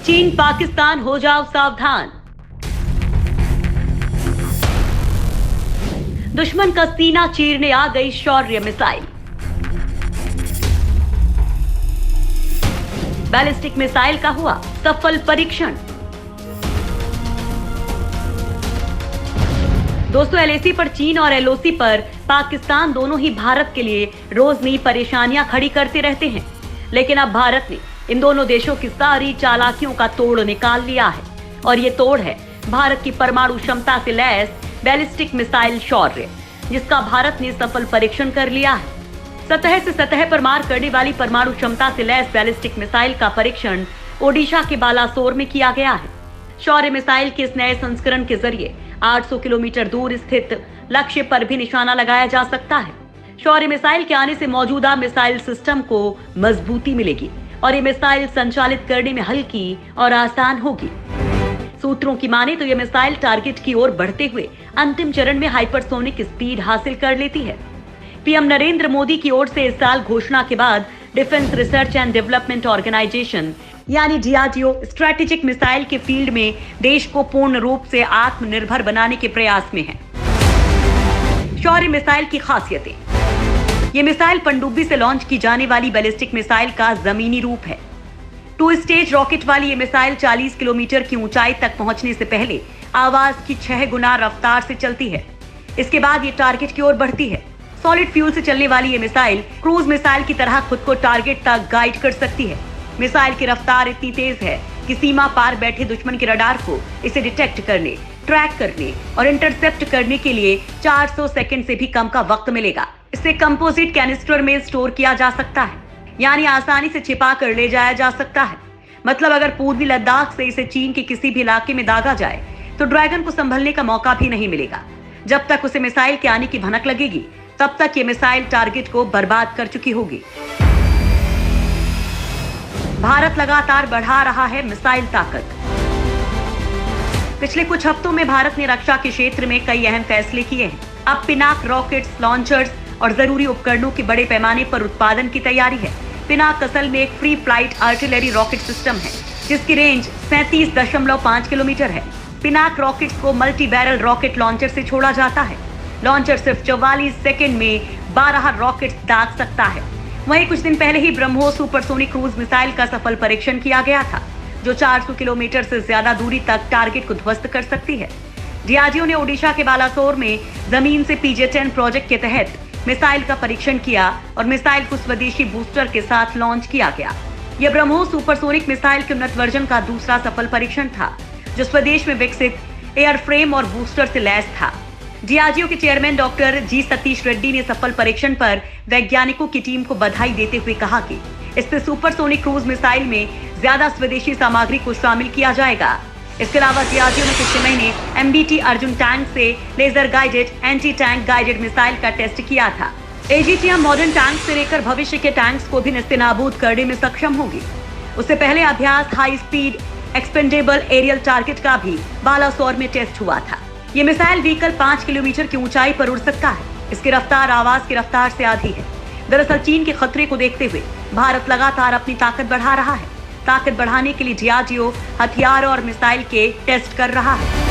चीन पाकिस्तान हो जाओ सावधान। दुश्मन का सीना चीरने आ गई शौर्य मिसाइल। बैलिस्टिक मिसाइल का हुआ सफल परीक्षण। दोस्तों, एलएसी पर चीन और एलओसी पर पाकिस्तान दोनों ही भारत के लिए रोज नई परेशानियां खड़ी करते रहते हैं, लेकिन अब भारत ने इन दोनों देशों की सारी चालाकियों का तोड़ निकाल लिया है और ये तोड़ है भारत की परमाणु क्षमता से लैस बैलिस्टिक मिसाइल शौर्य, जिसका भारत ने सफल परीक्षण कर लिया है। सतह से सतह पर मार करने वाली परमाणु क्षमता से लैस बैलिस्टिक मिसाइल का परीक्षण ओडिशा के बालासोर में किया गया है। शौर्य मिसाइल के इस नए संस्करण के जरिए 800 किलोमीटर दूर स्थित लक्ष्य पर भी निशाना लगाया जा सकता है। शौर्य मिसाइल के आने से मौजूदा मिसाइल सिस्टम को मजबूती मिलेगी और ये मिसाइल संचालित करने में हल्की और आसान होगी। सूत्रों की माने तो ये मिसाइल टारगेट की ओर बढ़ते हुए अंतिम चरण में हाइपरसोनिक स्पीड हासिल कर लेती है। पीएम नरेंद्र मोदी की ओर से इस साल घोषणा के बाद defence research and development organisation यानी डीआरडीओ स्ट्रेटेजिक मिसाइल के फील्ड में देश को पूर्ण रूप से आत्मनिर्भर बनाने के प्रयास में है। शौर्य मिसाइल की खासियतें। ये मिसाइल पनडुब्बी से लॉन्च की जाने वाली बैलिस्टिक मिसाइल का जमीनी रूप है। 2 स्टेज रॉकेट वाली ये मिसाइल 40 किलोमीटर की ऊंचाई तक पहुंचने से पहले आवाज की 6 गुना रफ्तार से चलती है। इसके बाद ये टारगेट की ओर बढ़ती है। सॉलिड फ्यूल से चलने वाली ये मिसाइल क्रूज मिसाइल की तरह खुद को टारगेट तक गाइड कर सकती है। मिसाइल की रफ्तार इतनी तेज है कि सीमा पार बैठे दुश्मन के रडार को इसे डिटेक्ट करने, ट्रैक करने और इंटरसेप्ट करने के लिए 400 सेकंड से भी कम का वक्त मिलेगा। इसे कंपोजिट कैनिस्टर में स्टोर किया जा सकता है, यानी आसानी से छिपा कर ले जाया जा सकता है। मतलब अगर पूर्वी लद्दाख से इसे चीन के किसी भी इलाके में दागा जाए तो ड्रैगन को संभलने का मौका भी नहीं मिलेगा। जब तक उसे मिसाइल के आने की भनक लगेगी तब तक ये मिसाइल टारगेट को बर्बाद कर चुकी होगी। भारत लगातार बढ़ा रहा है मिसाइल ताकत। पिछले कुछ हफ्तों में भारत ने रक्षा के क्षेत्र में कई अहम फैसले किए हैं। अब पिनाक रॉकेट्स, लॉन्चर्स और जरूरी उपकरणों के बड़े पैमाने पर उत्पादन की तैयारी है। पिनाक असल में एक free flight artillery rocket system है जिसकी रेंज 37.5 किलोमीटर है। पिनाक रॉकेट्स को मल्टी बैरल रॉकेट लॉन्चर से छोड़ा जाता है। लॉन्चर सिर्फ 44 सेकंड में 12 रॉकेट्स दाग सकता है। वहीं कुछ दिन पहले ही ब्रह्मोस सुपरसोनिक क्रूज मिसाइल का सफल परीक्षण किया गया था, जो 400 किलोमीटर से ज्यादा दूरी तक टारगेट को ध्वस्त कर सकती है। डीआरडीओ ने ओडिशा के बालासोर में जमीन से PJ-10 प्रोजेक्ट के तहत मिसाइल का परीक्षण किया और मिसाइल को स्वदेशी बूस्टर के साथ लॉन्च किया गया। यह ब्रह्मोस सुपरसोनिक मिसाइल के उन्नत वर्जन का दूसरा सफल परीक्षण था, जो स्वदेश में विकसित एयरफ्रेम और बूस्टर से लैस था। डीआरडीओ के चेयरमैन डॉक्टर जी सतीश रेड्डी ने सफल परीक्षण पर वैज्ञानिकों की टीम को बधाई देते हुए कहा कि इससे सुपरसोनिक क्रूज मिसाइल में ज्यादा स्वदेशी सामग्री को शामिल किया जाएगा। इसके अलावा डीआरडीओ ने पिछले महीने MBT अर्जुन टैंक से laser guided anti tank guided missile का टेस्ट किया था। AGTM मॉडर्न टैंक से लेकर भविष्य के टैंक्स को भी नेस्तनाबूद करने में सक्षम होगी। उससे पहले अभ्यास high speed expendable aerial target का भी बालासोर में टेस्ट हुआ था। ये मिसाइल व्हीकल 5 किलोमीटर की ऊंचाई पर उड़ सकता है। इसकी रफ्तार आवाज की रफ्तार से आधी है। दरअसल चीन के खतरे को देखते हुए भारत लगातार अपनी ताकत बढ़ा रहा है। ताकत बढ़ाने के लिए डीआरडीओ हथियार और मिसाइल के टेस्ट कर रहा है।